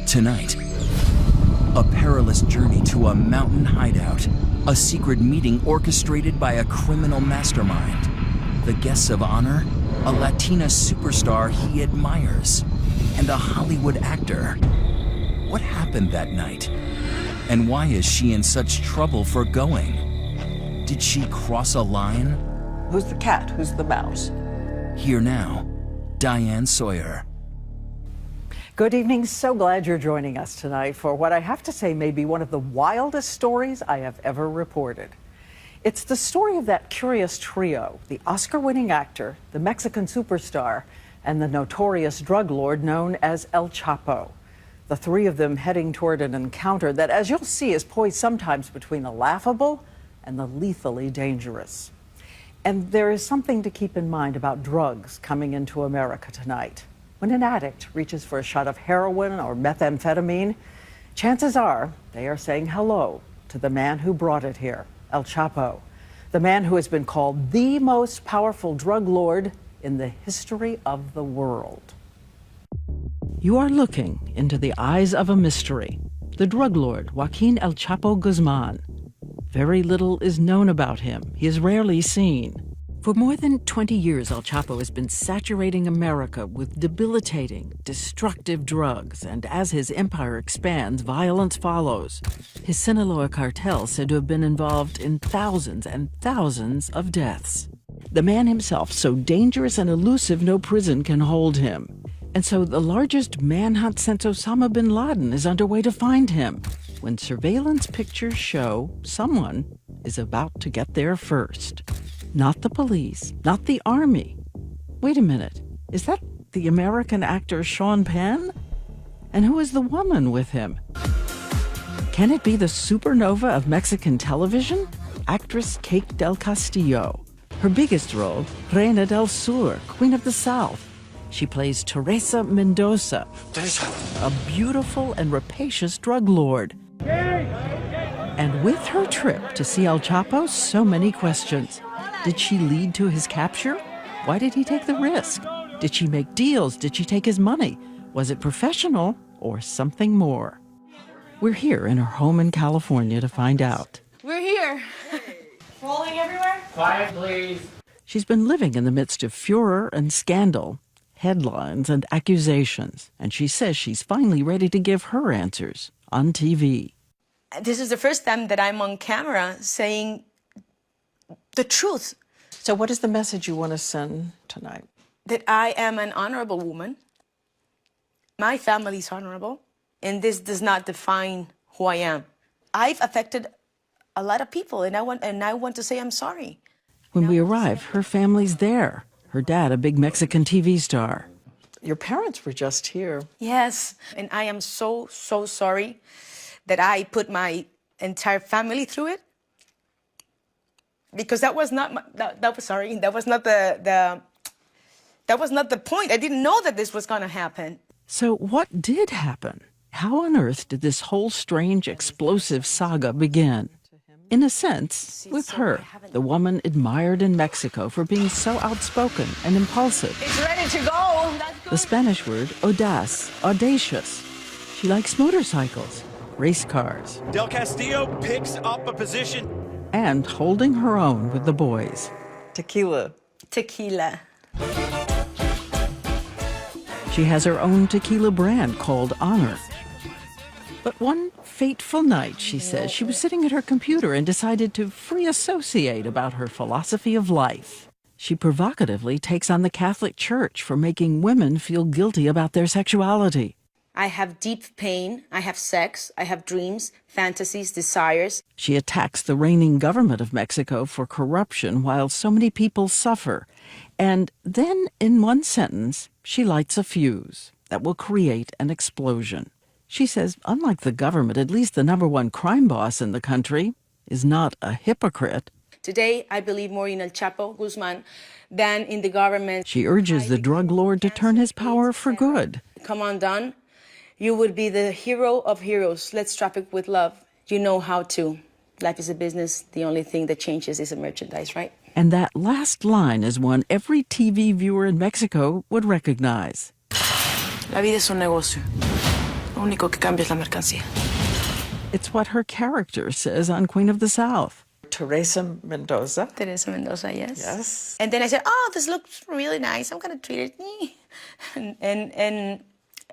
Tonight, a perilous journey to a mountain hideout, a secret meeting orchestrated by a criminal mastermind. The guests of honor, a Latina superstar he admires, and a Hollywood actor. What happened that night? And why is she in such trouble for going? Did she cross a line? Who's the cat? Who's the mouse? Here now, Diane Sawyer. Good evening. So glad you're joining us tonight for what I have to say may be one of the wildest stories I have ever reported. It's the story of that curious trio, the Oscar-winning actor, the Mexican superstar, and the notorious drug lord known as El Chapo. The three of them heading toward an encounter that, as you'll see, is poised sometimes between the laughable and the lethally dangerous. And there is something to keep in mind about drugs coming into America tonight. When an addict reaches for a shot of heroin or methamphetamine, chances are they are saying hello to the man who brought it here, El Chapo, the man who has been called the most powerful drug lord in the history of the world. You are looking into the eyes of a mystery, the drug lord Joaquin El Chapo Guzman. Very little is known about him. He is rarely seen. For more than 20 years, El Chapo has been saturating America with debilitating, destructive drugs, and as his empire expands, violence follows. His Sinaloa cartel said to have been involved in thousands and thousands of deaths. The man himself, so dangerous and elusive no prison can hold him. And so the largest manhunt since Osama bin Laden is underway to find him, when surveillance pictures show someone is about to get there first. Not the police, not the army. Wait a minute, is that the American actor Sean Penn? And who is the woman with him? Can it be the supernova of Mexican television? Actress Kate del Castillo. Her biggest role, Reina del Sur, Queen of the South. She plays Teresa Mendoza, a beautiful and rapacious drug lord. And with her trip to see El Chapo, so many questions. Did she lead to his capture? Why did he take the risk? Did she make deals? Did she take his money? Was it professional or something more? We're here in her home in California to find out. We're here. Falling everywhere? Quiet, please. She's been living in the midst of furor and scandal, headlines and accusations, and she says she's finally ready to give her answers on TV. This is the first time that I'm on camera saying the truth. So what is the message you want to send tonight? That I am an honorable woman. My family's honorable, and this does not define who I am. I've affected a lot of people, and I want to say I'm sorry. When we arrive, her family's there. Her dad, a big Mexican TV star. Your parents were just here. Yes, and I am so sorry that I put my entire family through it. Because that was not the point. I didn't know that this was going to happen. So what did happen? How on earth did this whole strange, explosive saga begin? In a sense, with her, the woman admired in Mexico for being so outspoken and impulsive. It's ready to go. The Spanish word, audaz, audacious. She likes motorcycles, race cars. Del Castillo picks up a position. And holding her own with the boys. Tequila. Tequila. She has her own tequila brand called Honor. But one fateful night, she says, she was sitting at her computer and decided to free associate about her philosophy of life. She provocatively takes on the Catholic Church for making women feel guilty about their sexuality. I have deep pain, I have sex, I have dreams, fantasies, desires. She attacks the reigning government of Mexico for corruption while so many people suffer. And then, in one sentence, she lights a fuse that will create an explosion. She says, unlike the government, at least the #1 crime boss in the country is not a hypocrite. Today, I believe more in El Chapo Guzman than in the government. She urges the drug lord to turn his power for good. Come on, Don. You would be the hero of heroes. Let's traffic with love. You know how to. Life is a business. The only thing that changes is a merchandise, right? And that last line is one every TV viewer in Mexico would recognize. La vida es un negocio. Lo único que cambia es la mercancía. It's what her character says on Queen of the South. Teresa Mendoza. Teresa Mendoza, yes. Yes. And then I said, oh, this looks really nice. I'm going to treat it. And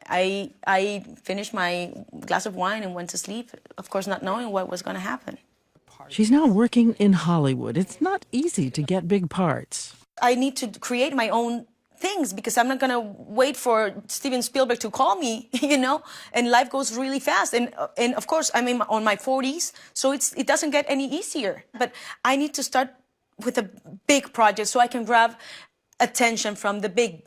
I finished my glass of wine and went to sleep, of course, not knowing what was going to happen. She's now working in Hollywood. It's not easy to get big parts. I need to create my own things because I'm not going to wait for Steven Spielberg to call me, you know, and life goes really fast. And of course, I'm on my 40s, so it doesn't get any easier. But I need to start with a big project so I can grab attention from the big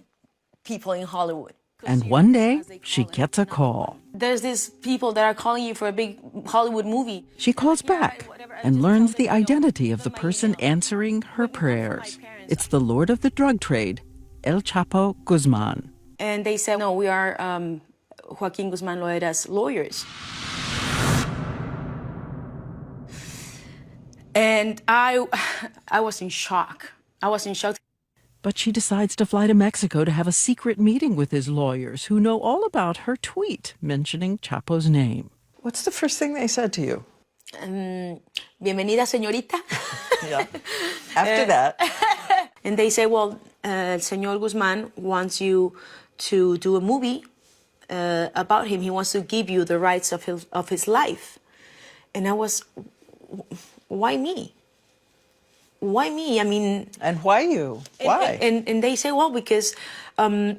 people in Hollywood. And one day, she gets a call. There's these people that are calling you for a big Hollywood movie. She calls back and learns the identity of the person answering her prayers. It's the lord of the drug trade, El Chapo Guzman. And they said, no, we are Joaquin Guzman Loera's lawyers. And I was in shock. I was in shock. But she decides to fly to Mexico to have a secret meeting with his lawyers who know all about her tweet mentioning Chapo's name. What's the first thing they said to you? Bienvenida, señorita. Yeah. After that. And they say, well, Señor Guzman wants you to do a movie about him. He wants to give you the rights of his life. And I was, why me? Why me? I mean... And why you? Why? And they say, well, because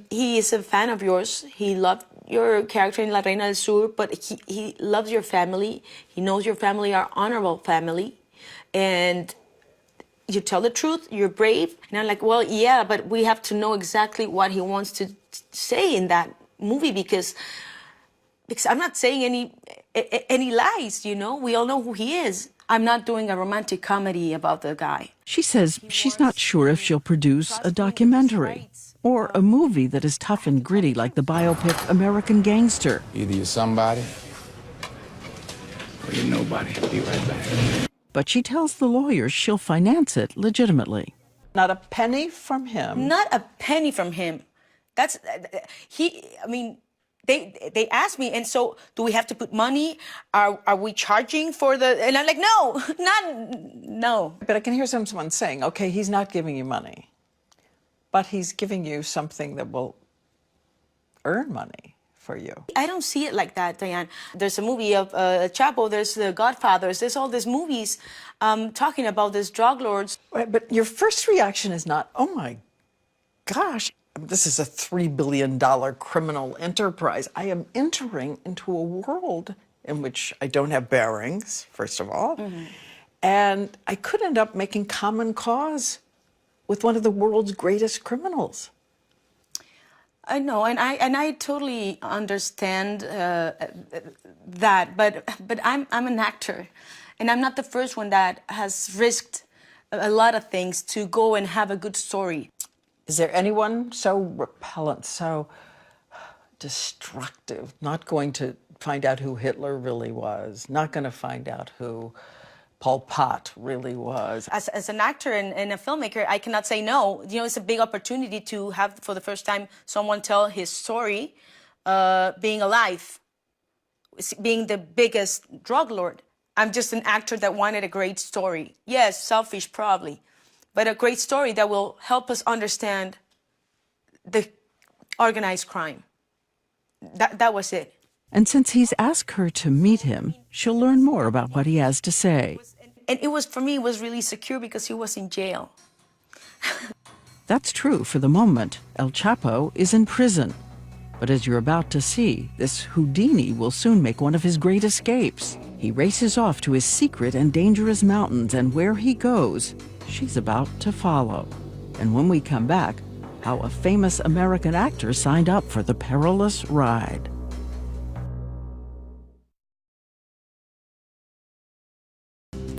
he is a fan of yours. He loved your character in La Reina del Sur, but he loves your family. He knows your family are honorable family. And you tell the truth, you're brave. And I'm like, well, yeah, but we have to know exactly what he wants to say in that movie because I'm not saying any lies, you know? We all know who he is. I'm not doing a romantic comedy about the guy. She says she's not sure if she'll produce a documentary or a movie that is tough and gritty like the biopic American Gangster. Either you're somebody or you're nobody. Be right back. But she tells the lawyers she'll finance it legitimately. Not a penny from him. Not a penny from him. That's, I mean, they asked me, and so do we have to put money? Are we charging for the, and I'm like, no. But I can hear someone saying, okay, he's not giving you money, but he's giving you something that will earn money for you. I don't see it like that, Diane. There's a movie of Chapo, there's The Godfathers, there's all these movies talking about these drug lords. Right, but your first reaction is not, oh my gosh, this is a $3 billion criminal enterprise. I am entering into a world in which I don't have bearings, first of all, and I could end up making common cause with one of the world's greatest criminals. I know, and I totally understand that, but I'm an actor, and I'm not the first one that has risked a lot of things to go and have a good story. Is there anyone so repellent, so destructive, not going to find out who Hitler really was, not going to find out who Pol Pot really was? As an actor and a filmmaker, I cannot say no. You know, it's a big opportunity to have, for the first time, someone tell his story, being alive, being the biggest drug lord. I'm just an actor that wanted a great story. Yes, selfish probably, but a great story that will help us understand the organized crime. That was it. And since he's asked her to meet him, she'll learn more about what he has to say. And it was, for me, it was really secure because he was in jail. That's true for the moment. El Chapo is in prison. But as you're about to see, this Houdini will soon make one of his great escapes. He races off to his secret and dangerous mountains, and where he goes, she's about to follow. And when we come back, how a famous American actor signed up for the perilous ride.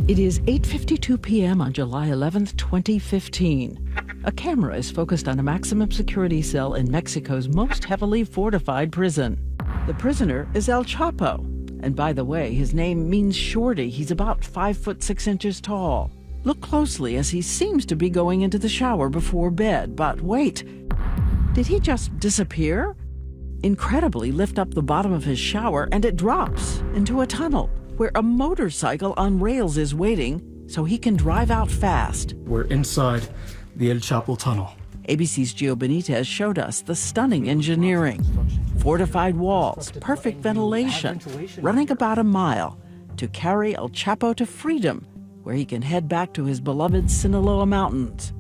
It is 8:52 p.m. on July 11th, 2015. A camera is focused on a maximum security cell in Mexico's most heavily fortified prison. The prisoner is El Chapo. And by the way, his name means shorty. He's about 5'6" tall. Look closely as he seems to be going into the shower before bed. But wait, did he just disappear? incredibly lift up the bottom of his shower and it drops into a tunnel where a motorcycle on rails is waiting so he can drive out fast. We're inside the El Chapo tunnel. ABC's Gio Benitez showed us the stunning engineering. Fortified walls, perfect ventilation, running about a mile to carry El Chapo to freedom, where he can head back to his beloved Sinaloa mountains.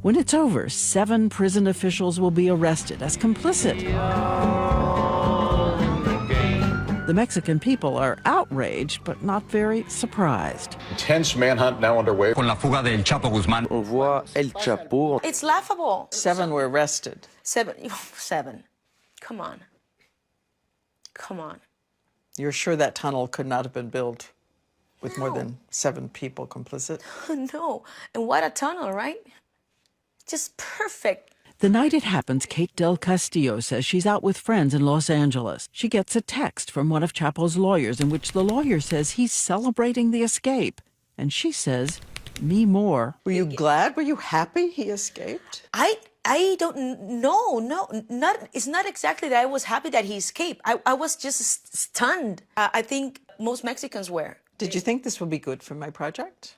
When it's over, 7 prison officials will be arrested as complicit. The Mexican people are outraged, but not very surprised. Intense manhunt now underway. Con la fuga del Chapo Guzmán. On voit El Chapo. It's laughable. 7 were arrested. 7. Come on. Come on. You're sure that tunnel could not have been built with more than 7 people complicit? No. And what a tunnel, right? Just perfect. The night it happens, Kate Del Castillo says she's out with friends in Los Angeles. She gets a text from one of Chapo's lawyers in which the lawyer says he's celebrating the escape. And she says, me more. Were you glad? Were you happy he escaped? I don't know. It's not exactly that I was happy that he escaped. I was just stunned. I think most Mexicans were. Did you think this would be good for my project?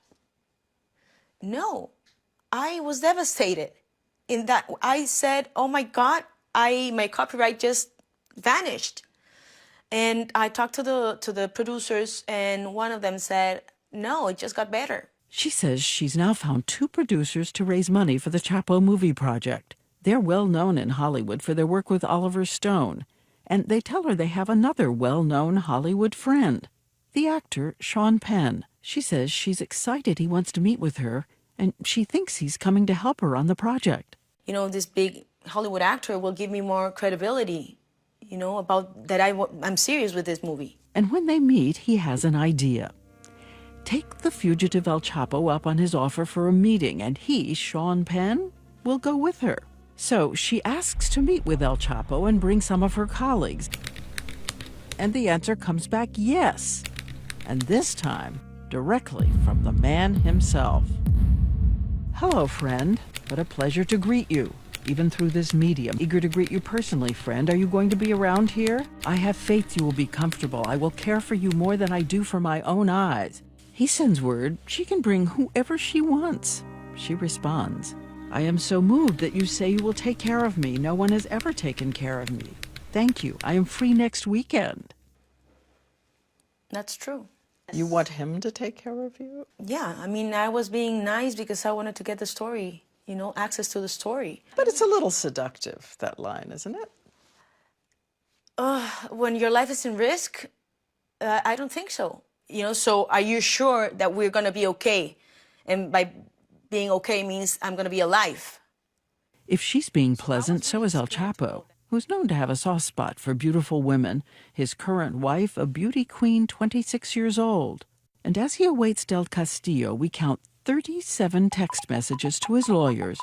No. I was devastated. In that I said, oh my God, my copyright just vanished. And I talked to the producers and one of them said, no, it just got better. She says she's now found 2 producers to raise money for the Chapo movie project. They're well known in Hollywood for their work with Oliver Stone. And they tell her they have another well-known Hollywood friend, the actor Sean Penn. She says she's excited he wants to meet with her and she thinks he's coming to help her on the project. You know, this big Hollywood actor will give me more credibility, you know, about that I'm serious with this movie. And when they meet, he has an idea. Take the fugitive El Chapo up on his offer for a meeting, and he, Sean Penn, will go with her. So she asks to meet with El Chapo and bring some of her colleagues. And the answer comes back yes. And this time, directly from the man himself. Hello, friend. What a pleasure to greet you, even through this medium. Eager to greet you personally, friend. Are you going to be around here? I have faith you will be comfortable. I will care for you more than I do for my own eyes. He sends word she can bring whoever she wants. She responds, I am so moved that you say you will take care of me. No one has ever taken care of me. Thank you. I am free next weekend. That's true. You want him to take care of you? Yeah, I mean, I was being nice because I wanted to get the story, you know, access to the story. But it's a little seductive, that line, isn't it? When your life is in risk, I don't think so. You know, so are you sure that we're going to be okay? And by being okay means I'm going to be alive. If she's being pleasant, so is El Chapo, who's known to have a soft spot for beautiful women, his current wife, a beauty queen 26 years old. And as he awaits Del Castillo, we count 37 text messages to his lawyers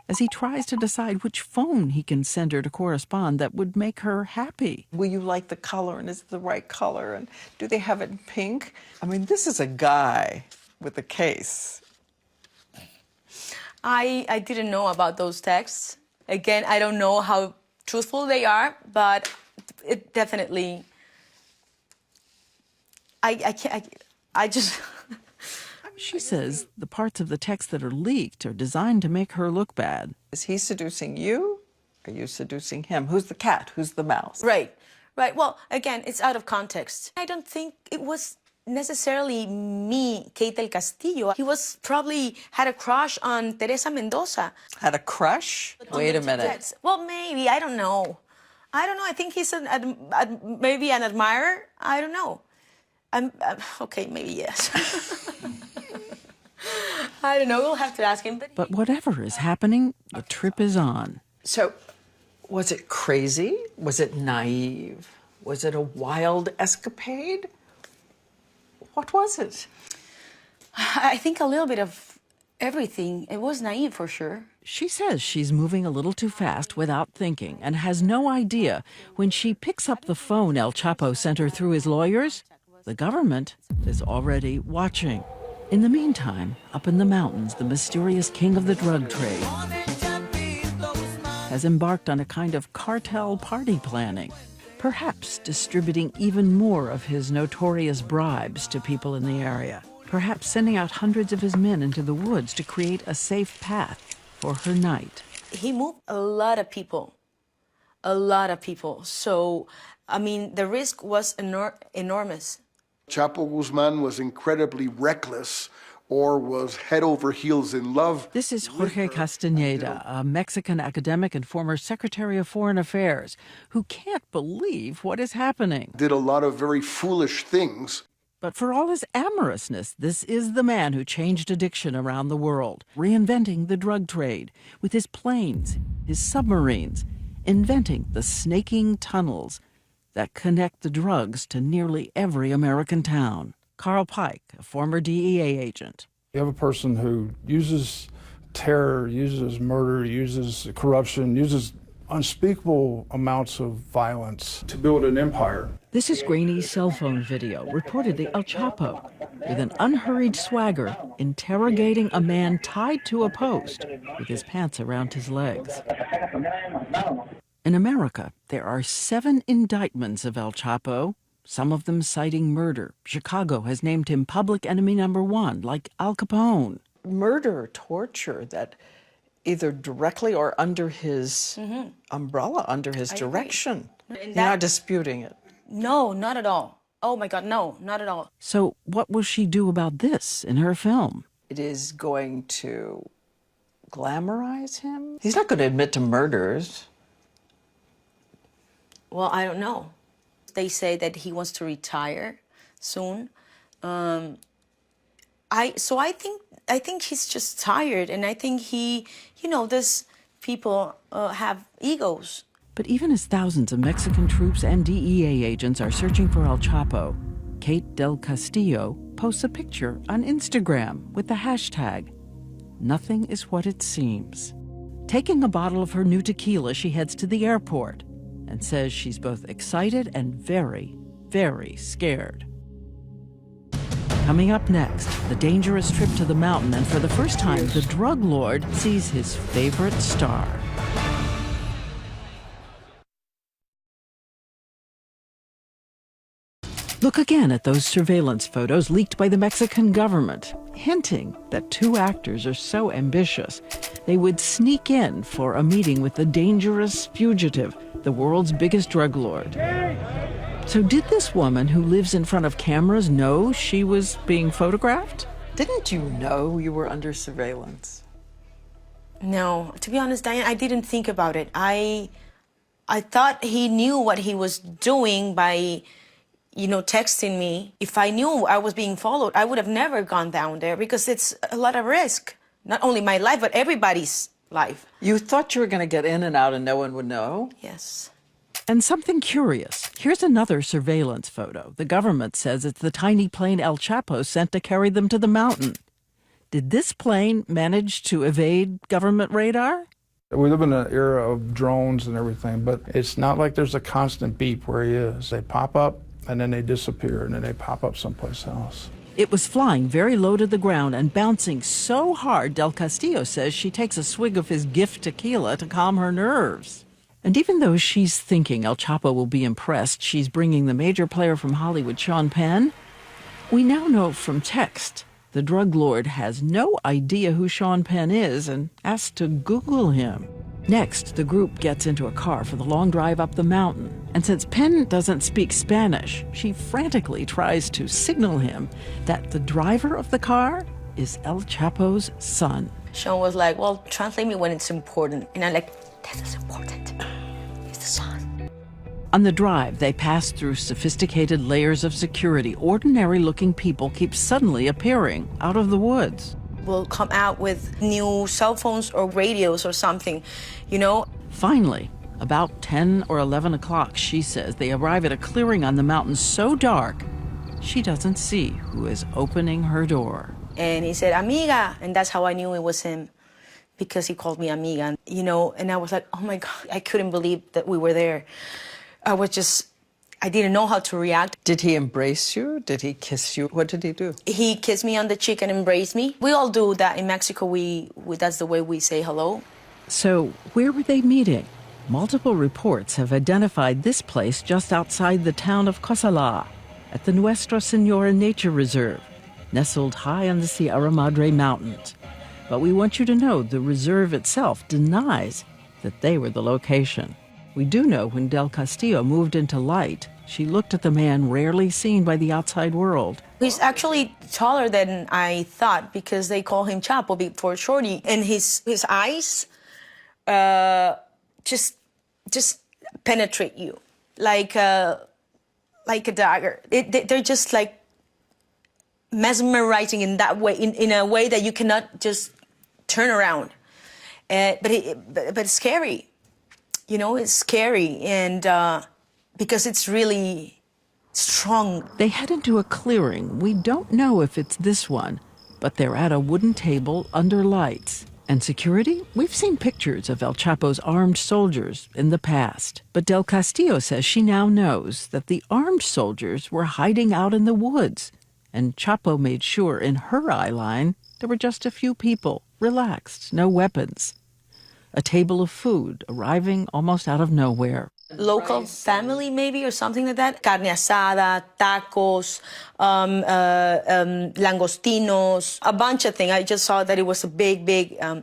as he tries to decide which phone he can send her to correspond that would make her happy. Will you like the color, and is it the right color, and do they have it in pink? I mean, this is a guy with a case. I didn't know about those texts. Again, I don't know how truthful they are, but it definitely, I just... She says the parts of the text that are leaked are designed to make her look bad. Is he seducing you? Are you seducing him? Who's the cat? Who's the mouse? Right. Well, again, it's out of context. I don't think it was necessarily me, Kate Del Castillo. He was probably had a crush on Teresa Mendoza. Had a crush? Wait a minute. Yes. Well, maybe. I don't know. I think he's maybe an admirer. I don't know. Okay, maybe yes. I don't know. We'll have to ask him. But whatever is happening, the trip is on. So, was it crazy? Was it naive? Was it a wild escapade? What was it? I think a little bit of everything. It was naive for sure. She says she's moving a little too fast without thinking and has no idea when she picks up the phone El Chapo sent her through his lawyers. The government is already watching. In the meantime, up in the mountains, the mysterious king of the drug trade has embarked on a kind of cartel party planning, perhaps distributing even more of his notorious bribes to people in the area, perhaps sending out hundreds of his men into the woods to create a safe path for her night. He moved a lot of people. A lot of people. So, I mean, the risk was enormous. Chapo Guzman was incredibly reckless or was head over heels in love. This is Jorge Castaneda, a Mexican academic and former Secretary of Foreign Affairs, who can't believe what is happening. Did a lot of very foolish things. But for all his amorousness, this is the man who changed addiction around the world, reinventing the drug trade with his planes, his submarines, inventing the snaking tunnels that connect the drugs to nearly every American town. Carl Pike, a former DEA agent. You have a person who uses terror, uses murder, uses corruption, uses unspeakable amounts of violence to build an empire. This is grainy cell phone video, reportedly El Chapo, with an unhurried swagger interrogating a man tied to a post with his pants around his legs. In America, there are 7 indictments of El Chapo, some of them citing murder. Chicago has named him public enemy number 1, like Al Capone. Murder, torture, that either directly or under his umbrella, under his direction. You're not disputing it. No, not at all. Oh my God, no, not at all. So what will she do about this in her film? It is going to glamorize him? He's not going to admit to murders. Well, I don't know. They say that he wants to retire soon. I think he's just tired, and I think he, these people have egos. But even as thousands of Mexican troops and DEA agents are searching for El Chapo, Kate Del Castillo posts a picture on Instagram with the hashtag, "Nothing is what it seems." Taking a bottle of her new tequila, she heads to the airport and says she's both excited and very, very scared. Coming up next, the dangerous trip to the mountain, and for the first time, the drug lord sees his favorite star. Look again at those surveillance photos leaked by the Mexican government, hinting that 2 actors are so ambitious they would sneak in for a meeting with the dangerous fugitive, the world's biggest drug lord. So did this woman who lives in front of cameras know she was being photographed? Didn't you know you were under surveillance? No, to be honest, Diane, I didn't think about it. I thought he knew what he was doing by, texting me. If I knew I was being followed, I would have never gone down there because it's a lot of risk. Not only my life, but everybody's life. You thought you were going to get in and out and no one would know? Yes. And something curious. Here's another surveillance photo. The government says it's the tiny plane El Chapo sent to carry them to the mountain. Did this plane manage to evade government radar? We live in an era of drones and everything, but it's not like there's a constant beep where he is. They pop up, and then they disappear, and then they pop up someplace else. It was flying very low to the ground and bouncing so hard, Del Castillo says she takes a swig of his gift tequila to calm her nerves. And even though she's thinking El Chapo will be impressed she's bringing the major player from Hollywood, Sean Penn, we now know from text the drug lord has no idea who Sean Penn is and asks to Google him. Next, the group gets into a car for the long drive up the mountain. And since Penn doesn't speak Spanish, she frantically tries to signal him that the driver of the car is El Chapo's son. Sean was like, well, translate me when it's important. And I'm like, this is important. He's the son. On the drive, they pass through sophisticated layers of security. Ordinary-looking people keep suddenly appearing out of the woods. Will come out with new cell phones or radios or something, Finally, about 10 or 11 o'clock, she says, they arrive at a clearing on the mountain so dark, she doesn't see who is opening her door. And he said, amiga, and that's how I knew it was him, because he called me amiga, and I was like, oh my God, I couldn't believe that we were there. I didn't know how to react. Did he embrace you? Did he kiss you? What did he do? He kissed me on the cheek and embraced me. We all do that in Mexico. We that's the way we say hello. So, where were they meeting? Multiple reports have identified this place just outside the town of Cosala, at the Nuestra Senora Nature Reserve, nestled high on the Sierra Madre Mountains. But we want you to know the reserve itself denies that they were the location. We do know when Del Castillo moved into light, she looked at the man rarely seen by the outside world. He's actually taller than I thought because they call him Chapo for shorty. And his eyes just penetrate you like a dagger. They're just like mesmerizing in that way, in a way that you cannot just turn around. But it's scary. You know, it's scary, and because it's really strong. They head into a clearing. We don't know if it's this one, but they're at a wooden table under lights. And security? We've seen pictures of El Chapo's armed soldiers in the past. But Del Castillo says she now knows that the armed soldiers were hiding out in the woods. And Chapo made sure in her eye line there were just a few people, relaxed, no weapons. A table of food arriving almost out of nowhere. Local family, maybe, or something like that. Carne asada, tacos, langostinos, a bunch of things. I just saw that it was a big, I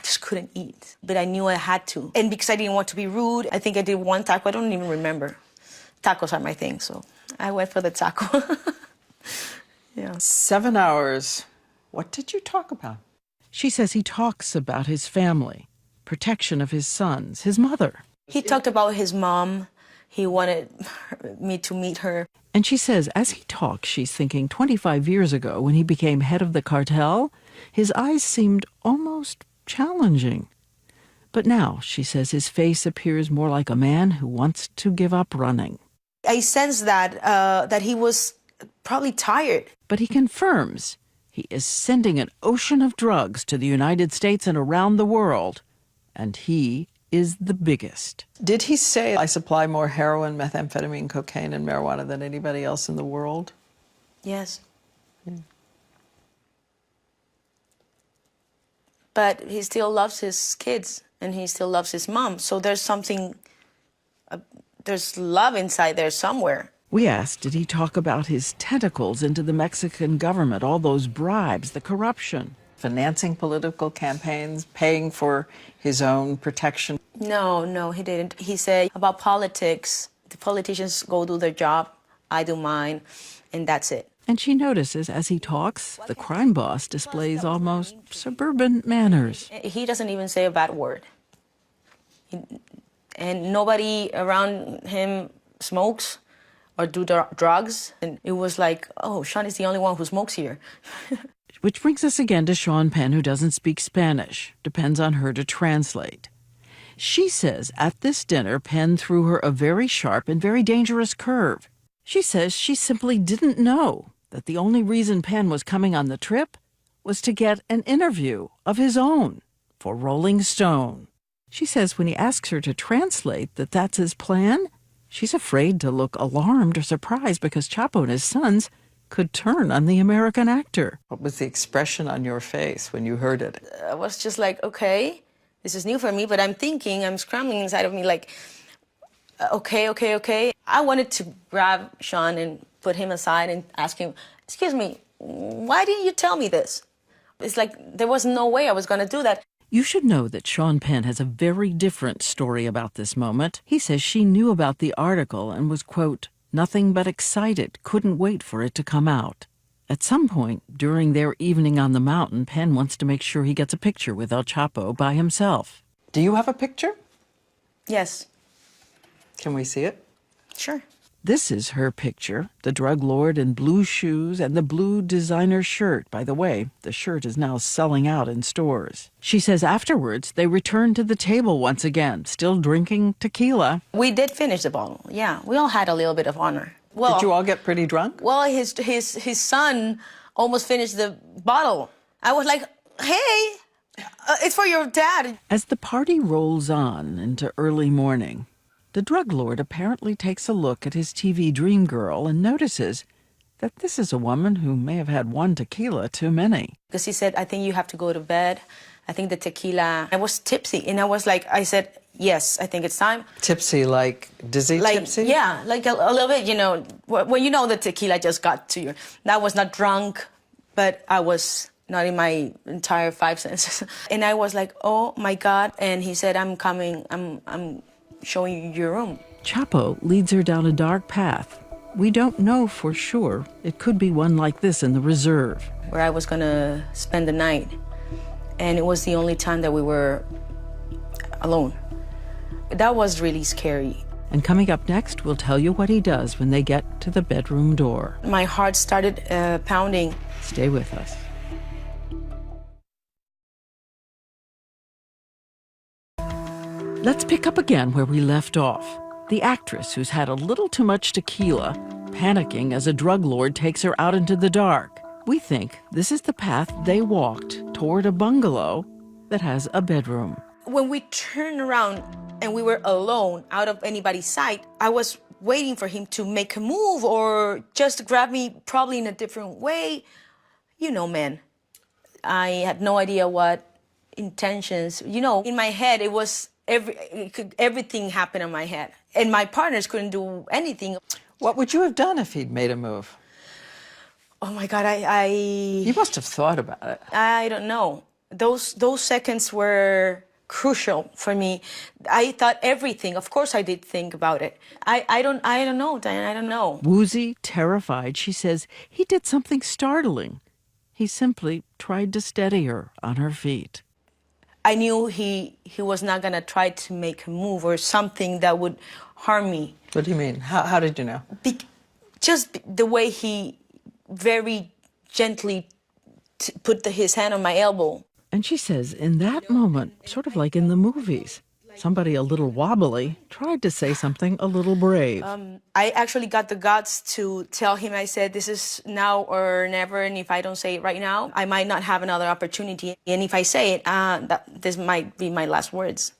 just couldn't eat, but I knew I had to. And because I didn't want to be rude, I think I did one taco. I don't even remember. Tacos are my thing, so I went for the taco. Yeah. 7 hours. What did you talk about? She says he talks about his family, protection of his sons, his mother. He talked about his mom. He wanted me to meet her. And she says as he talks, she's thinking 25 years ago when he became head of the cartel, his eyes seemed almost challenging. But now, she says, his face appears more like a man who wants to give up running. I sense that he was probably tired. But he confirms he is sending an ocean of drugs to the United States and around the world. And he is the biggest. Did he say, I supply more heroin, methamphetamine, cocaine, and marijuana than anybody else in the world? Yes. Yeah. But he still loves his kids, and he still loves his mom. So there's something, there's love inside there somewhere. We asked, did he talk about his tentacles into the Mexican government, all those bribes, the corruption? Financing political campaigns, paying for his own protection? No, he didn't. He said about politics, the politicians go do their job, I do mine, and that's it. And she notices as he talks, the crime boss displays almost suburban manners. He doesn't even say a bad word. And nobody around him smokes or do drugs. And it was like, oh, Sean is the only one who smokes here. Which brings us again to Sean Penn, who doesn't speak Spanish. Depends on her to translate. She says at this dinner, Penn threw her a very sharp and very dangerous curve. She says she simply didn't know that the only reason Penn was coming on the trip was to get an interview of his own for Rolling Stone. She says when he asks her to translate that that's his plan, she's afraid to look alarmed or surprised because Chapo and his sons could turn on the American actor. What was the expression on your face when you heard it? I was just like, okay, this is new for me, but I'm scrambling inside of me like, okay. I wanted to grab Sean and put him aside and ask him, excuse me, why didn't you tell me this? It's like there was no way I was going to do that. You should know that Sean Penn has a very different story about this moment. He says she knew about the article and was, quote, nothing but excited, couldn't wait for it to come out. At some point during their evening on the mountain, Penn wants to make sure he gets a picture with El Chapo by himself. Do you have a picture? Yes. Can we see it? Sure. This is her picture, the drug lord in blue shoes and the blue designer shirt. By the way, the shirt is now selling out in stores. She says afterwards they returned to the table once again, still drinking tequila. We did finish the bottle, yeah. We all had a little bit of honor. Well, did you all get pretty drunk? Well, his son almost finished the bottle. I was like, hey, it's for your dad. As the party rolls on into early morning, the drug lord apparently takes a look at his TV dream girl and notices that this is a woman who may have had one tequila too many. Because he said, I think you have to go to bed. I think the tequila, I was tipsy. And I said, yes, I think it's time. Tipsy, like dizzy tipsy? Yeah, like a little bit, when you know the tequila just got to you. I was not drunk, but I was not in my entire five senses. And I was like, oh my God. And he said, I'm coming, I'm showing you your room. Chapo leads her down a dark path. We don't know for sure. It could be one like this in the reserve. Where I was gonna spend the night. And it was the only time that we were alone. That was really scary. And coming up next, we'll tell you what he does when they get to the bedroom door. My heart started pounding. Stay with us. Let's pick up again where we left off. The actress who's had a little too much tequila, panicking as a drug lord takes her out into the dark. We think this is the path they walked toward a bungalow that has a bedroom. When we turned around and we were alone, out of anybody's sight, I was waiting for him to make a move or just grab me probably in a different way. You know, man, I had no idea what intentions, in my head, it was everything happened in my head. And my partners couldn't do anything. What would you have done if he'd made a move? Oh my God, You must have thought about it. I don't know. Those seconds were crucial for me. I thought everything. Of course I did think about it. I don't know, Diane, I don't know. Woozy, terrified, she says he did something startling. He simply tried to steady her on her feet. I knew he was not going to try to make a move or something that would harm me. What do you mean? How did you know? Just the way he very gently put his hand on my elbow. And she says in that moment, sort of like in the movies, somebody a little wobbly tried to say something a little brave. I actually got the guts to tell him, I said, this is now or never, and if I don't say it right now, I might not have another opportunity. And if I say it, this might be my last words.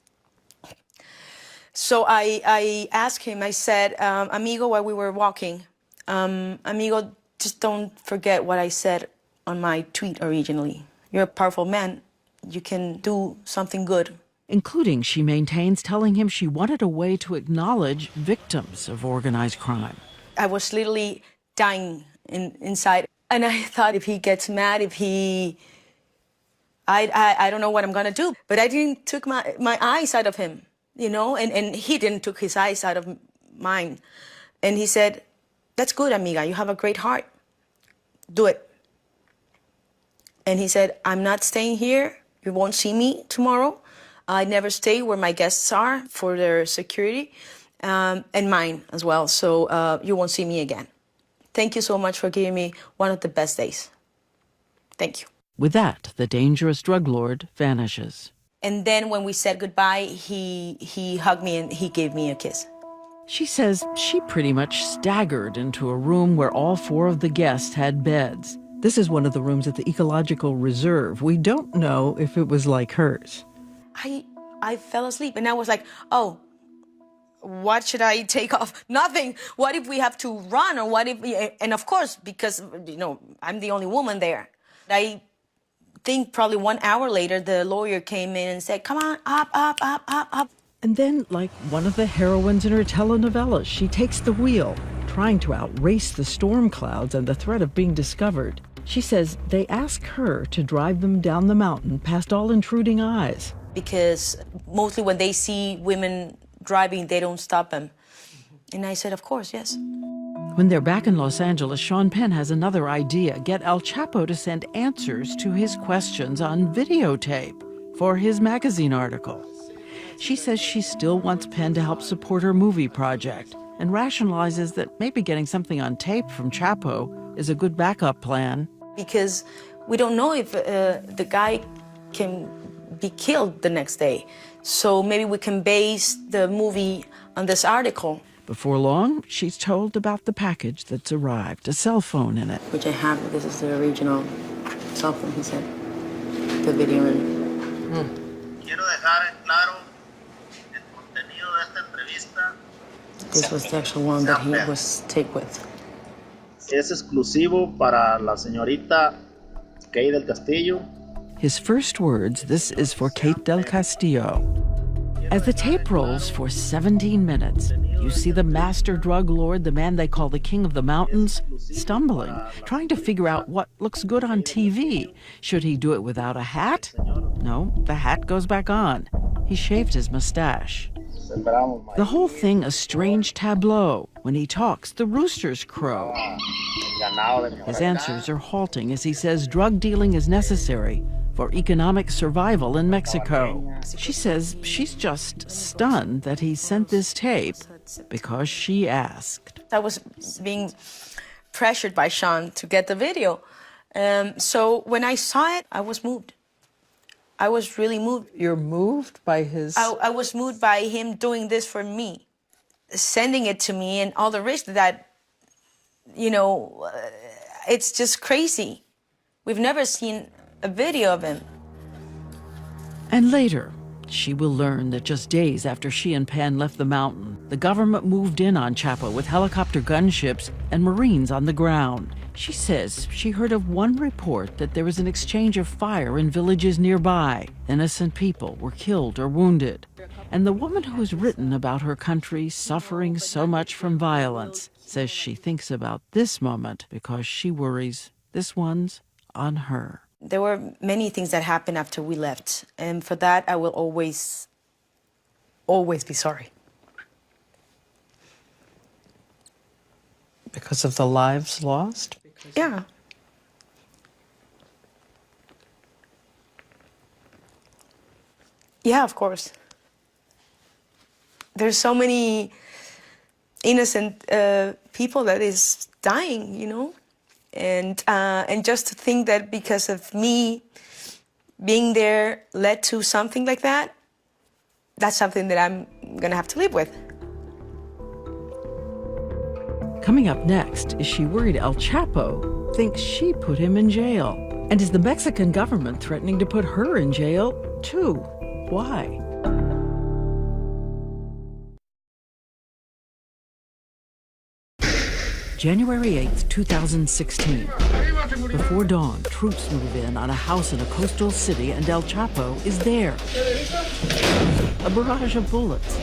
So I asked him, I said, amigo, while we were walking, amigo, just don't forget what I said on my tweet originally. You're a powerful man. You can do something good. Including, she maintains, telling him she wanted a way to acknowledge victims of organized crime. I was literally dying inside. And I thought if he gets mad, I don't know what I'm gonna do. But I didn't took my eyes out of him, and he didn't took his eyes out of mine. And he said, that's good, amiga, you have a great heart. Do it. And he said, I'm not staying here. You won't see me tomorrow. I never stay where my guests are for their security, and mine as well. So you won't see me again. Thank you so much for giving me one of the best days. Thank you. With that, the dangerous drug lord vanishes. And then when we said goodbye, he hugged me and he gave me a kiss. She says she pretty much staggered into a room where all 4 of the guests had beds. This is one of the rooms at the Ecological Reserve. We don't know if it was like hers. I fell asleep and I was like, oh, what should I take off? Nothing. What if we have to run or what if and of course, because, I'm the only woman there. I think probably 1 hour later, the lawyer came in and said, come on, up. And then, like one of the heroines in her telenovelas, she takes the wheel, trying to outrace the storm clouds and the threat of being discovered. She says they ask her to drive them down the mountain past all intruding eyes. Because mostly when they see women driving, they don't stop them. And I said, of course, yes. When they're back in Los Angeles, Sean Penn has another idea. Get El Chapo to send answers to his questions on videotape for his magazine article. She says she still wants Penn to help support her movie project and rationalizes that maybe getting something on tape from Chapo is a good backup plan. Because we don't know if the guy can be killed the next day. So maybe we can base the movie on this article. Before long, she's told about the package that's arrived, a cell phone in it. Which I have. This is the original cell phone, he said. The video in. Quiero dejar en claro el contenido de esta entrevista. This was the actual one that he was taped with. Es exclusivo para la señorita Kay del Castillo. His first words, this is for Kate del Castillo. As the tape rolls for 17 minutes, you see the master drug lord, the man they call the king of the mountains, stumbling, trying to figure out what looks good on TV. Should he do it without a hat? No, the hat goes back on. He shaved his mustache. The whole thing a strange tableau. When he talks, the roosters crow. His answers are halting as he says drug dealing is necessary for economic survival in Mexico. She says she's just stunned that he sent this tape because she asked. I was being pressured by Sean to get the video. So when I saw it, I was moved. I was really moved. You're moved by his... I was moved by him doing this for me, sending it to me, and all the risk that, it's just crazy. We've never seen a video of him. And later, she will learn that just days after she and Penn left the mountain, the government moved in on Chapo with helicopter gunships and Marines on the ground. She says she heard of one report that there was an exchange of fire in villages nearby. Innocent people were killed or wounded. And the woman who has written about her country suffering so much from violence says she thinks about this moment because she worries this one's on her. There were many things that happened after we left, and for that I will always be sorry. Because of the lives lost? Yeah. Yeah, of course. There's so many innocent people that is dying, and just to think that because of me being there led to something like that, that's something that I'm gonna have to live with. Coming up next, is she worried El Chapo thinks she put him in jail? And is the Mexican government threatening to put her in jail too? Why? January 8th, 2016. Before dawn, troops move in on a house in a coastal city and El Chapo is there. A barrage of bullets.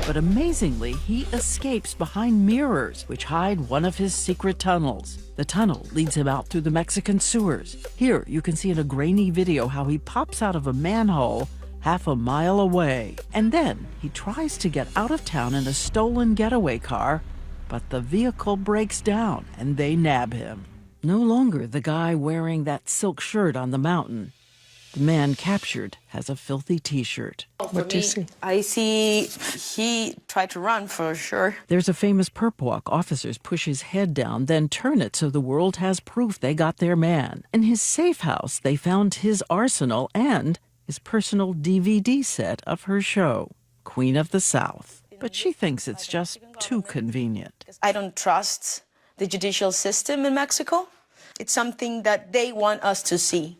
But amazingly, he escapes behind mirrors, which hide one of his secret tunnels. The tunnel leads him out through the Mexican sewers. Here, you can see in a grainy video how he pops out of a manhole half a mile away. And then he tries to get out of town in a stolen getaway car, but the vehicle breaks down and they nab him. No longer the guy wearing that silk shirt on the mountain. The man captured has a filthy t-shirt. What do you see? I see he tried to run for sure. There's a famous perp walk. Officers push his head down, then turn it so the world has proof they got their man. In his safe house, they found his arsenal and his personal DVD set of her show, Queen of the South. But she thinks it's just too convenient. I don't trust the judicial system in Mexico. It's something that they want us to see.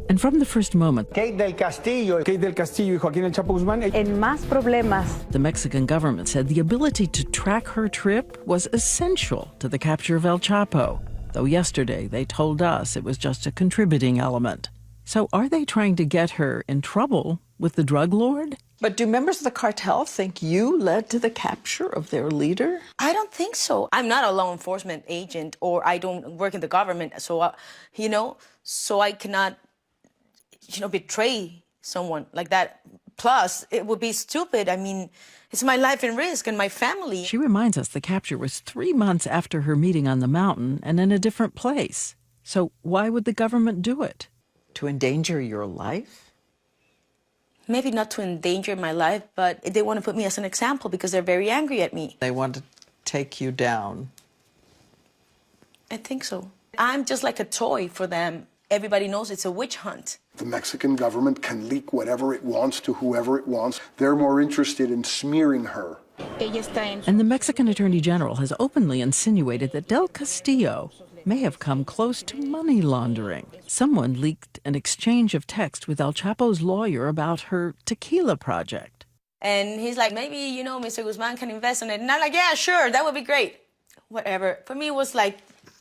And from the first moment, Kate del Castillo y Joaquín El Chapo Guzmán. En más problemas. The Mexican government said the ability to track her trip was essential to the capture of El Chapo, though yesterday they told us it was just a contributing element. So are they trying to get her in trouble with the drug lord? But do members of the cartel think you led to the capture of their leader? I don't think so. I'm not a law enforcement agent, or I don't work in the government, so, so I cannot, betray someone like that. Plus, it would be stupid. I mean, it's my life in risk and my family. She reminds us the capture was 3 months after her meeting on the mountain and in a different place. So why would the government do it? To endanger your life? Maybe not to endanger my life, but they want to put me as an example because they're very angry at me. They want to take you down. I think so. I'm just like a toy for them. Everybody knows it's a witch hunt. The Mexican government can leak whatever it wants to whoever it wants. They're more interested in smearing her. And the Mexican Attorney General has openly insinuated that Del Castillo may have come close to money laundering. Someone leaked an exchange of text with El Chapo's lawyer about her tequila project. And he's like, maybe, Mr. Guzman can invest in it. And I'm like, yeah, sure, that would be great. Whatever. For me, it was like,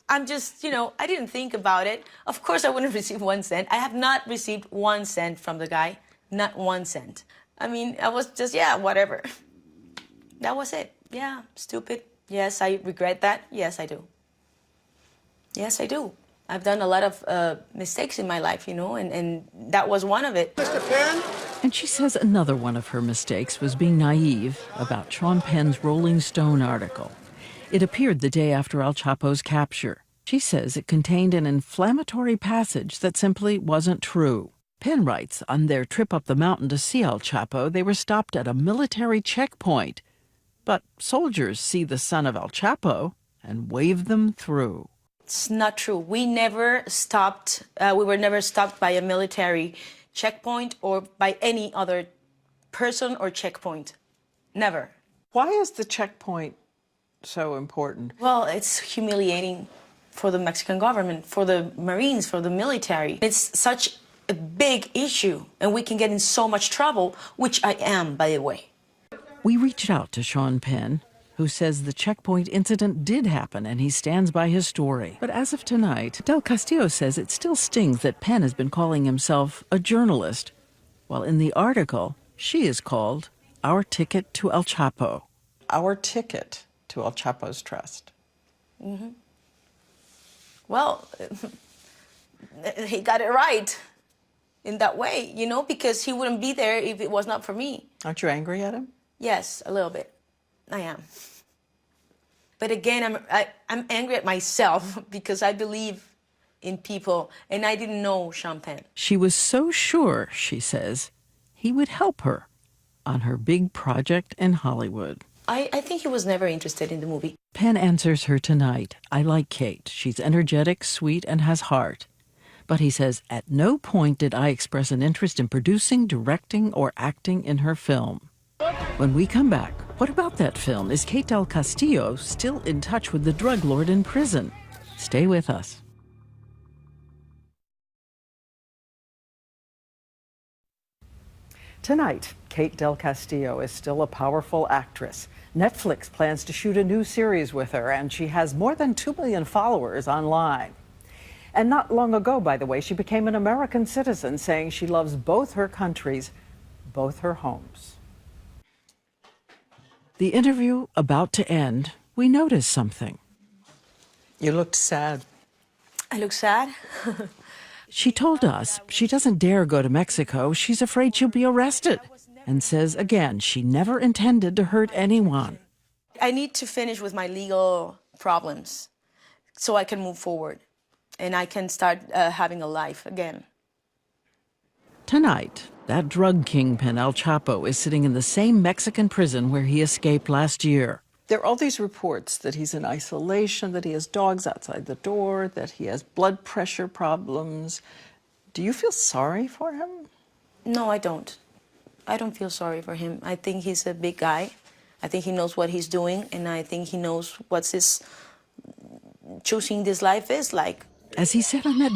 I'm just, you know, I didn't think about it. Of course I wouldn't receive 1 cent. I have not received 1 cent from the guy. Not 1 cent. I mean, I was just, yeah, whatever. That was it. Yeah, stupid. Yes, I regret that. Yes, I do. Yes, I do. I've done a lot of mistakes in my life, you know, and that was one of it. Mr. Penn? And she says another one of her mistakes was being naive about Sean Penn's Rolling Stone article. It appeared the day after El Chapo's capture. She says it contained an inflammatory passage that simply wasn't true. Penn writes on their trip up the mountain to see El Chapo, they were stopped at a military checkpoint. But soldiers see the son of El Chapo and wave them through. It's not true. We never stopped, we were never stopped by a military checkpoint or by any other person or checkpoint. Never. Why is the checkpoint so important? Well, it's humiliating for the Mexican government, for the Marines, for the military. It's such a big issue, and we can get in so much trouble, which I am, by the way. We reached out to Sean Penn, who says the checkpoint incident did happen and he stands by his story. But as of tonight, Del Castillo says it still stings that Penn has been calling himself a journalist, while in the article, she is called Our Ticket to El Chapo. Our ticket to El Chapo's trust. Mm-hmm. Well, he got it right in that way, you know, because he wouldn't be there if it was not for me. Aren't you angry at him? Yes, a little bit. I am. But again, I'm angry at myself because I believe in people and I didn't know Sean Penn. She was so sure, she says, he would help her on her big project in Hollywood. I think he was never interested in the movie. Penn answers her tonight. I like Kate. She's energetic, sweet, and has heart. But he says, at no point did I express an interest in producing, directing, or acting in her film. When we come back, what about that film? Is Kate Del Castillo still in touch with the drug lord in prison? Stay with us. Tonight, Kate Del Castillo is still a powerful actress. Netflix plans to shoot a new series with her, and she has more than 2 million followers online. And not long ago, by the way, she became an American citizen, saying she loves both her countries, both her homes. The interview about to end, we noticed something. You looked sad. I look sad? She told us she doesn't dare go to Mexico. She's afraid she'll be arrested. And says again, she never intended to hurt anyone. I need to finish with my legal problems so I can move forward and I can start having a life again. Tonight, that drug kingpin El Chapo is sitting in the same Mexican prison where he escaped last year. There are all these reports that he's in isolation, that he has dogs outside the door, that he has blood pressure problems. Do you feel sorry for him? No, I don't. I don't feel sorry for him. I think he's a big guy. I think he knows what he's doing, and I think he knows what his choosing this life is like. As he said on that